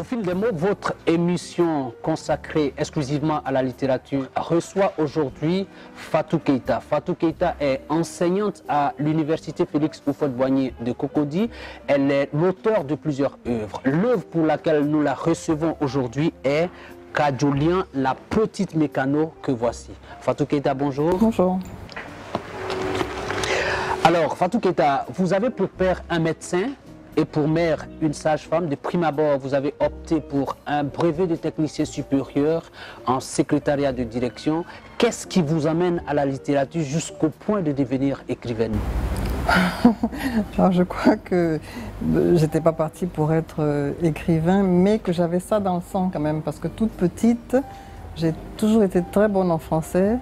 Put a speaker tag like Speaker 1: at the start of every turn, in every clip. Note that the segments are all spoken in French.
Speaker 1: Au fil des mots, votre émission consacrée exclusivement à la littérature reçoit aujourd'hui Fatou Keïta. Fatou Keïta est enseignante à l'université Félix Houphouët-Boigny de Cocody. Elle est l'auteur de plusieurs œuvres. L'œuvre pour laquelle nous la recevons aujourd'hui est Kajolian, la petite mécano que voici. Fatou Keïta, bonjour.
Speaker 2: Bonjour.
Speaker 1: Alors, Fatou Keïta, vous avez pour père un médecin et pour mère une sage-femme. De prime abord, vous avez opté pour un brevet de technicien supérieur en secrétariat de direction. Qu'est-ce qui vous amène à la littérature jusqu'au point de devenir écrivaine?
Speaker 2: Alors, je crois que j'étais pas partie pour être écrivain, mais que j'avais ça dans le sang quand même, parce que toute petite, j'ai toujours été très bonne en français.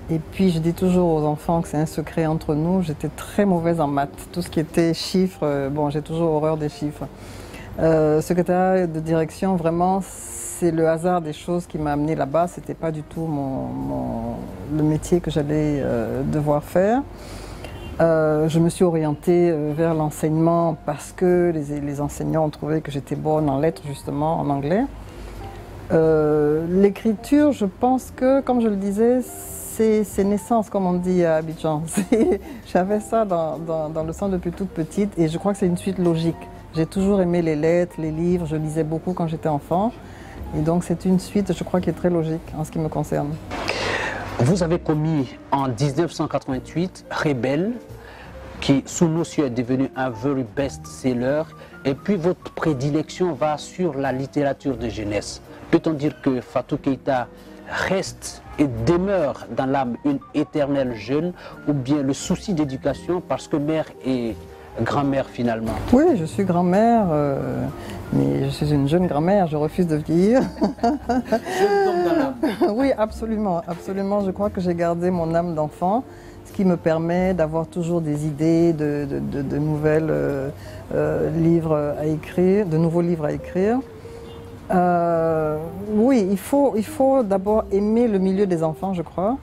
Speaker 2: Et puis je dis toujours aux enfants que c'est un secret entre nous, j'étais très mauvaise en maths. Tout ce qui était chiffres, bon, j'ai toujours horreur des chiffres. Secrétariat de direction, vraiment, c'est le hasard des choses qui m'a amené là-bas. C'était pas du tout le métier que j'allais devoir faire. Je me suis orientée vers l'enseignement parce que les enseignants ont trouvé que j'étais bonne en lettres, justement, en anglais. L'écriture, je pense que, comme je le disais, c'est naissance, comme on dit à Abidjan. J'avais ça dans le sang depuis toute petite et je crois que c'est une suite logique. J'ai toujours aimé les lettres, les livres, je lisais beaucoup quand j'étais enfant. Et donc c'est une suite, je crois, qui est très logique en ce qui me concerne.
Speaker 1: Vous avez commis en 1988 Rebelle, qui sous nos cieux est devenu un very best-seller. Et puis votre prédilection va sur la littérature de jeunesse. Peut-on dire que Fatou Keïta reste et demeure dans l'âme une éternelle jeune, ou bien le souci d'éducation parce que mère et grand-mère finalement?
Speaker 2: Oui, je suis grand-mère, mais je suis une jeune grand-mère, je refuse de vieillir.
Speaker 1: Jeune homme dans l'âme.
Speaker 2: Oui, absolument, absolument. Je crois que j'ai gardé mon âme d'enfant, ce qui me permet d'avoir toujours des idées de nouvelles livres à écrire, de nouveaux livres à écrire. Oui, il faut d'abord aimer le milieu des enfants, je crois,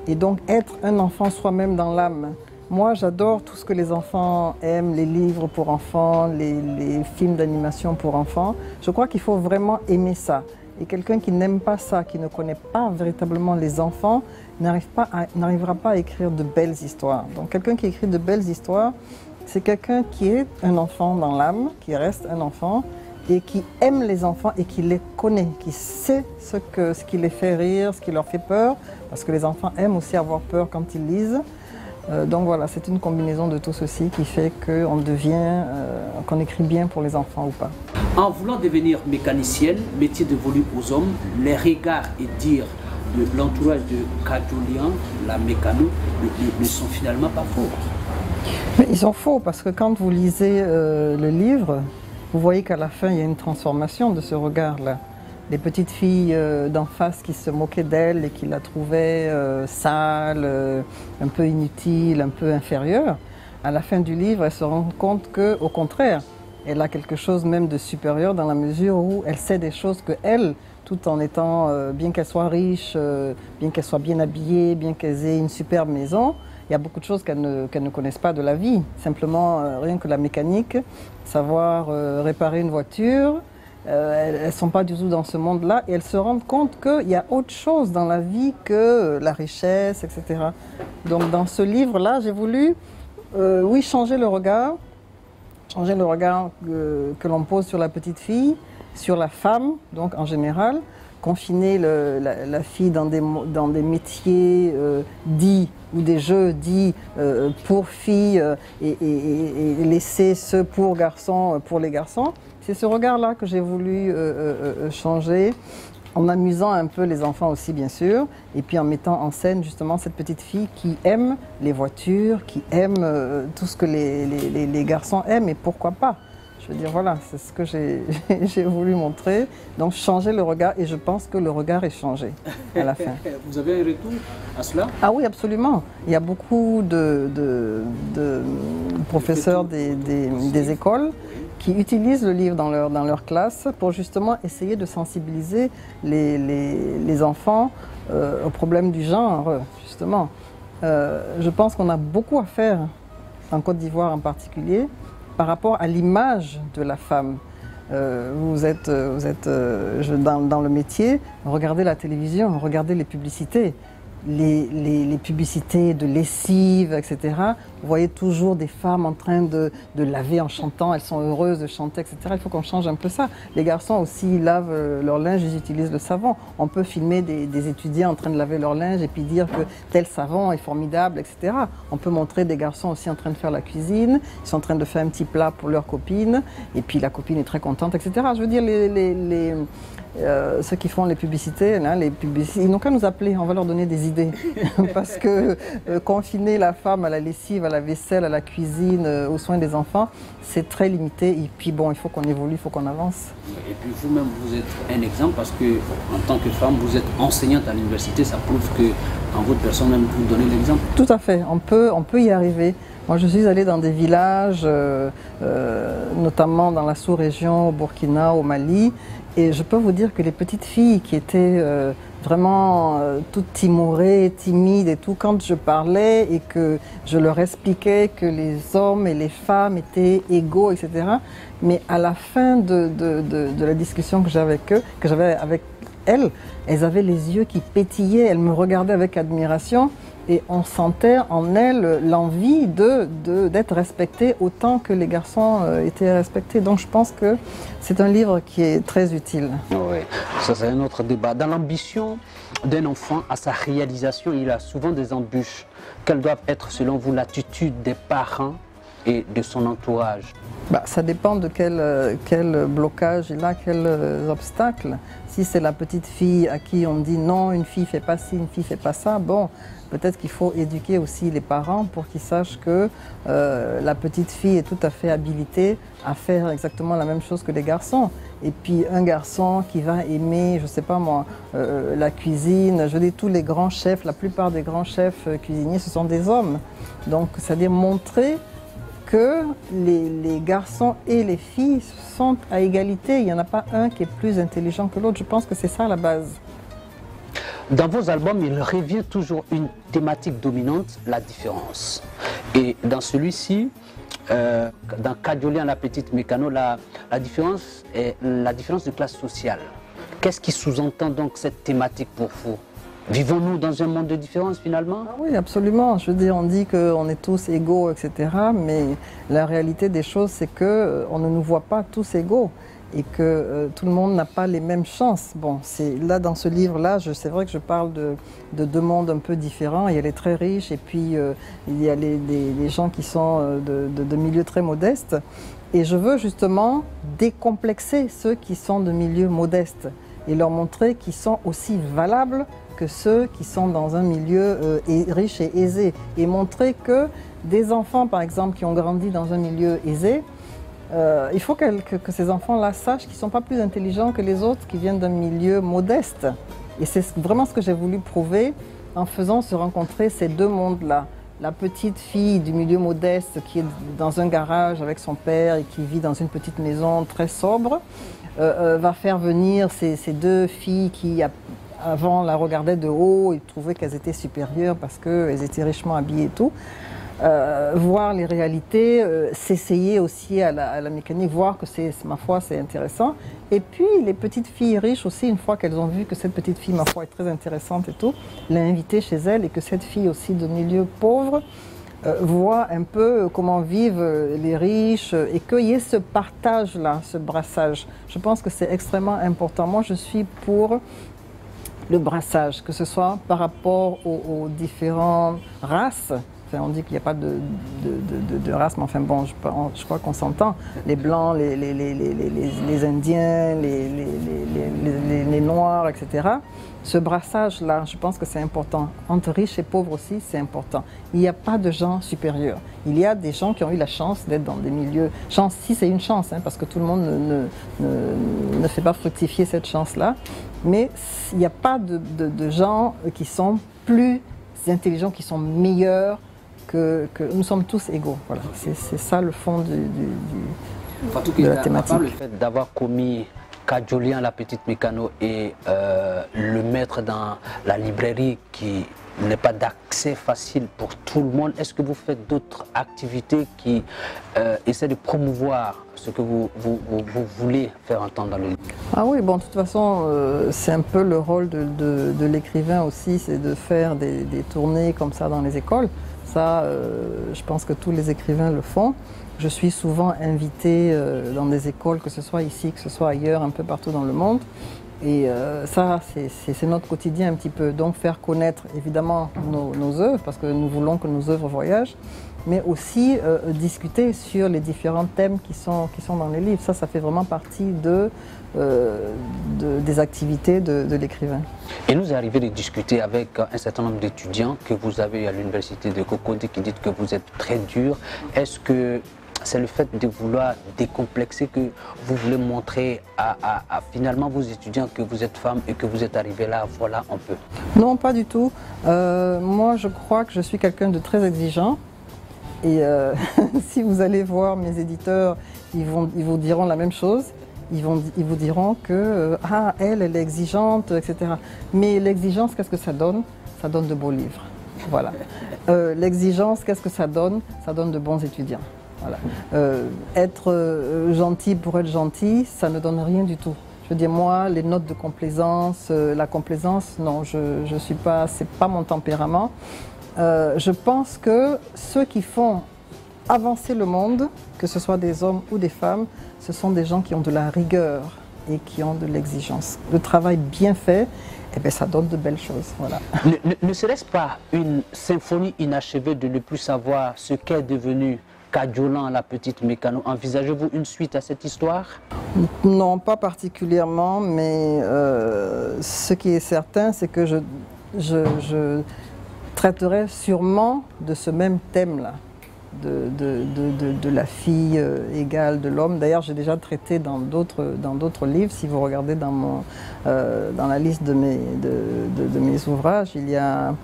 Speaker 2: et donc être un enfant soi-même dans l'âme. Moi, j'adore tout ce que les enfants aiment, les livres pour enfants, les films d'animation pour enfants. Je crois qu'il faut vraiment aimer ça. Et quelqu'un qui n'aime pas ça, qui ne connaît pas véritablement les enfants, n'arrivera pas à écrire de belles histoires. Donc quelqu'un qui écrit de belles histoires, c'est quelqu'un qui est un enfant dans l'âme, qui reste un enfant, et qui aime les enfants et qui les connaît, qui sait ce qui les fait rire, ce qui leur fait peur, parce que les enfants aiment aussi avoir peur quand ils lisent. Donc voilà, c'est une combinaison de tout ceci qui fait qu'on écrit bien pour les enfants ou pas.
Speaker 1: En voulant devenir mécanicienne, métier dévolu aux hommes, les regards et dires de l'entourage de Kajolian, la mécano, ne sont finalement pas faux.
Speaker 2: Mais ils sont faux parce que quand vous lisez le livre, vous voyez qu'à la fin, il y a une transformation de ce regard-là. Les petites filles d'en face qui se moquaient d'elle et qui la trouvaient sale, un peu inutile, un peu inférieure, à la fin du livre, elles se rendent compte qu'au contraire, elle a quelque chose même de supérieur dans la mesure où elle sait des choses que elle, tout en étant, bien qu'elle soit riche, bien qu'elle soit bien habillée, bien qu'elle ait une superbe maison, il y a beaucoup de choses qu'elles ne connaissent pas de la vie. Simplement, rien que la mécanique, savoir réparer une voiture, elles ne sont pas du tout dans ce monde-là et elles se rendent compte qu'il y a autre chose dans la vie que la richesse, etc. Donc dans ce livre-là, j'ai voulu, oui, changer le regard que l'on pose sur la petite fille, sur la femme, donc en général, confiner la fille dans des métiers dits ou des jeux dits pour filles et laisser ceux pour garçons pour les garçons. C'est ce regard-là que j'ai voulu changer, en amusant un peu les enfants aussi bien sûr, et puis en mettant en scène justement cette petite fille qui aime les voitures, qui aime tout ce que les garçons aiment, et pourquoi pas. Je veux dire, voilà, c'est ce que j'ai voulu montrer. Donc, changer le regard, et je pense que le regard est changé à la fin.
Speaker 1: Vous avez un retour à cela?
Speaker 2: Ah oui, absolument. Il y a beaucoup de professeurs des écoles qui utilisent le livre dans leur classe pour justement essayer de sensibiliser les enfants au problème du genre, justement. Je pense qu'on a beaucoup à faire, en Côte d'Ivoire en particulier, par rapport à l'image de la femme. vous êtes dans le métier, regardez la télévision, regardez les publicités. Les publicités de lessive, etc. Vous voyez toujours des femmes en train de laver en chantant, elles sont heureuses de chanter, etc. Il faut qu'on change un peu ça. Les garçons aussi, ils lavent leur linge, ils utilisent le savon. On peut filmer des étudiants en train de laver leur linge et puis dire que tel savon est formidable, etc. On peut montrer des garçons aussi en train de faire la cuisine, ils sont en train de faire un petit plat pour leur copine, et puis la copine est très contente, etc. Je veux dire, ceux qui font les publicités, là, ils n'ont qu'à nous appeler, on va leur donner des idées. Parce que confiner la femme à la lessive, à la vaisselle, à la cuisine, aux soins des enfants, c'est très limité. Et puis bon, il faut qu'on évolue, il faut qu'on avance.
Speaker 1: Et puis vous-même, vous êtes un exemple parce que en tant que femme, vous êtes enseignante à l'université. Ça prouve que en votre personne, même, vous donnez l'exemple.
Speaker 2: Tout à fait, on peut y arriver. Moi, je suis allée dans des villages, notamment dans la sous-région, au Burkina, au Mali, et je peux vous dire que les petites filles qui étaient vraiment toutes timorées, timides et tout, quand je parlais et que je leur expliquais que les hommes et les femmes étaient égaux, etc., mais à la fin de la discussion que j'avais avec elles, elles avaient les yeux qui pétillaient, elles me regardaient avec admiration. Et on sentait en elle l'envie d'être respectée autant que les garçons étaient respectés. Donc je pense que c'est un livre qui est très utile.
Speaker 1: Oui, ça c'est un autre débat. Dans l'ambition d'un enfant à sa réalisation, il a souvent des embûches. Quelle doit être selon vous l'attitude des parents et de son entourage?
Speaker 2: Ça dépend de quel blocage il a, quels obstacles. Si c'est la petite fille à qui on dit non, une fille fait pas ci, une fille fait pas ça, bon, peut-être qu'il faut éduquer aussi les parents pour qu'ils sachent que la petite fille est tout à fait habilitée à faire exactement la même chose que les garçons. Et puis un garçon qui va aimer, je sais pas moi, la cuisine, je dis tous les grands chefs, la plupart des grands chefs cuisiniers, ce sont des hommes. Donc, c'est-à-dire montrer que les garçons et les filles sont à égalité. Il n'y en a pas un qui est plus intelligent que l'autre. Je pense que c'est ça la base.
Speaker 1: Dans vos albums, il revient toujours une thématique dominante, la différence. Et dans celui-ci, dans Kadiolian, la petite mécano, la différence est la différence de classe sociale. Qu'est-ce qui sous-entend donc cette thématique pour vous? Vivons-nous dans un monde de différence finalement?
Speaker 2: Oui, absolument. Je veux dire, on dit qu'on est tous égaux, etc. Mais la réalité des choses, c'est qu'on ne nous voit pas tous égaux et que tout le monde n'a pas les mêmes chances. Bon, là, dans ce livre-là, c'est vrai que je parle de deux mondes un peu différents. Il y a les très riches et puis il y a les gens qui sont de milieux très modestes. Et je veux justement décomplexer ceux qui sont de milieux modestes et leur montrer qu'ils sont aussi valables que ceux qui sont dans un milieu riche et aisé. Et montrer que des enfants, par exemple, qui ont grandi dans un milieu aisé, il faut que ces enfants-là sachent qu'ils ne sont pas plus intelligents que les autres qui viennent d'un milieu modeste. Et c'est vraiment ce que j'ai voulu prouver en faisant se rencontrer ces deux mondes-là. La petite fille du milieu modeste qui est dans un garage avec son père et qui vit dans une petite maison très sobre, va faire venir ces deux filles qui, avant, la regardaient de haut et trouvaient qu'elles étaient supérieures parce qu'elles étaient richement habillées et tout. Voir les réalités, s'essayer aussi à la mécanique, voir que ma foi, c'est intéressant. Et puis les petites filles riches aussi, une fois qu'elles ont vu que cette petite fille, ma foi, est très intéressante et tout, l'inviter chez elles et que cette fille aussi de milieu pauvre voit un peu comment vivent les riches et qu'il y ait ce partage-là, ce brassage. Je pense que c'est extrêmement important. Moi, je suis pour le brassage, que ce soit par rapport aux différentes races. Enfin, on dit qu'il n'y a pas de race, mais enfin bon, je crois qu'on s'entend. Les Blancs, les Indiens, les Noirs, etc. Ce brassage-là, je pense que c'est important. Entre riches et pauvres aussi, c'est important. Il n'y a pas de gens supérieurs. Il y a des gens qui ont eu la chance d'être dans des milieux... Chance, si c'est une chance, hein, parce que tout le monde ne fait pas fructifier cette chance-là. Mais il n'y a pas de gens qui sont plus intelligents, qui sont meilleurs, que nous sommes tous égaux. Voilà. C'est ça le fond de la thématique.
Speaker 1: Le fait d'avoir commis Kadiolian, la petite mécano, et le mettre dans la librairie qui n'est pas d'accès facile pour tout le monde. Est-ce que vous faites d'autres activités qui essaient de promouvoir ce que vous voulez faire entendre dans le livre?
Speaker 2: Ah oui, bon, de toute façon, c'est un peu le rôle de l'écrivain aussi, c'est de faire des tournées comme ça dans les écoles. Ça, je pense que tous les écrivains le font. Je suis souvent invitée dans des écoles, que ce soit ici, que ce soit ailleurs, un peu partout dans le monde. Et ça, c'est notre quotidien un petit peu. Donc faire connaître évidemment nos œuvres, parce que nous voulons que nos œuvres voyagent, mais aussi discuter sur les différents thèmes qui sont dans les livres. Ça fait vraiment partie des activités de l'écrivain.
Speaker 1: Et nous est arrivé de discuter avec un certain nombre d'étudiants que vous avez à l'université de Cocody qui disent que vous êtes très dur. Est-ce que c'est le fait de vouloir décomplexer que vous voulez montrer à finalement vos étudiants que vous êtes femme et que vous êtes arrivé là, voilà un peu?
Speaker 2: Non, pas du tout. Moi, je crois que je suis quelqu'un de très exigeant. Et si vous allez voir mes éditeurs, ils vous diront la même chose. Ils vous diront que elle est exigeante, etc. Mais l'exigence, qu'est-ce que ça donne? Ça donne de beaux livres. Voilà. L'exigence, qu'est-ce que ça donne? Ça donne de bons étudiants. Voilà. Être gentil pour être gentil, ça ne donne rien du tout. Je veux dire, moi, les notes de complaisance, la complaisance, non, je suis pas, c'est pas mon tempérament. Je pense que ceux qui font avancer le monde, que ce soit des hommes ou des femmes, ce sont des gens qui ont de la rigueur et qui ont de l'exigence. Le travail bien fait, eh bien, ça donne de belles choses. Voilà.
Speaker 1: Ne serait-ce pas une symphonie inachevée de ne plus savoir ce qu'est devenu Kadiolan, la petite mécano? Envisagez-vous une suite à cette histoire?
Speaker 2: Non, pas particulièrement, mais ce qui est certain, c'est que je traiterai sûrement de ce même thème-là, de la fille égale de l'homme. D'ailleurs, j'ai déjà traité dans d'autres livres. Si vous regardez dans la liste de mes ouvrages, il y a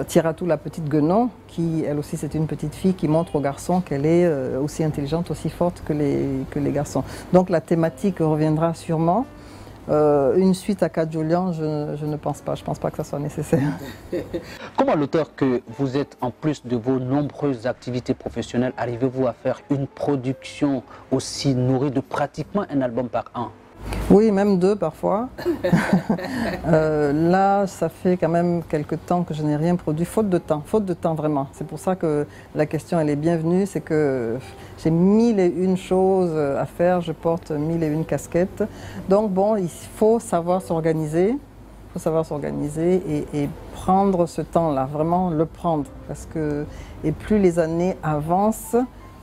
Speaker 2: Tiratou, la petite Guenon, qui, elle aussi, c'est une petite fille qui montre aux garçons qu'elle est aussi intelligente, aussi forte que les garçons. Donc la thématique reviendra sûrement. Une suite à Kadiolan, je ne pense pas. Je ne pense pas que ça soit nécessaire.
Speaker 1: Comment l'auteur que vous êtes, en plus de vos nombreuses activités professionnelles, arrivez-vous à faire une production aussi nourrie de pratiquement un album par an?
Speaker 2: Oui, même 2 parfois. Là, ça fait quand même quelques temps que je n'ai rien produit, faute de temps vraiment. C'est pour ça que la question elle est bienvenue, c'est que j'ai 1001 choses à faire, je porte 1001 casquettes. Donc bon, il faut savoir s'organiser, et prendre ce temps-là, vraiment le prendre. Parce que, et plus les années avancent,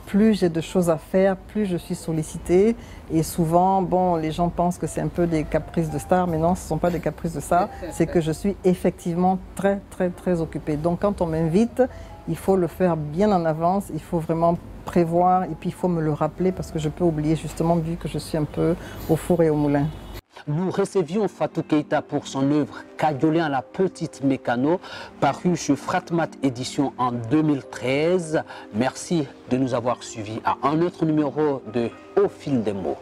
Speaker 2: plus j'ai de choses à faire, plus je suis sollicitée. Et souvent, bon, les gens pensent que c'est un peu des caprices de star, mais non, ce ne sont pas des caprices de star. C'est que je suis effectivement très, très, très occupée. Donc quand on m'invite, il faut le faire bien en avance, il faut vraiment prévoir, et puis il faut me le rappeler parce que je peux oublier justement, vu que je suis un peu au four et au moulin.
Speaker 1: Nous recevions Fatou Keïta pour son œuvre Kadiolan, la petite mécano, paru chez Fratmat Édition en 2013. Merci de nous avoir suivis à un autre numéro de Au fil des mots.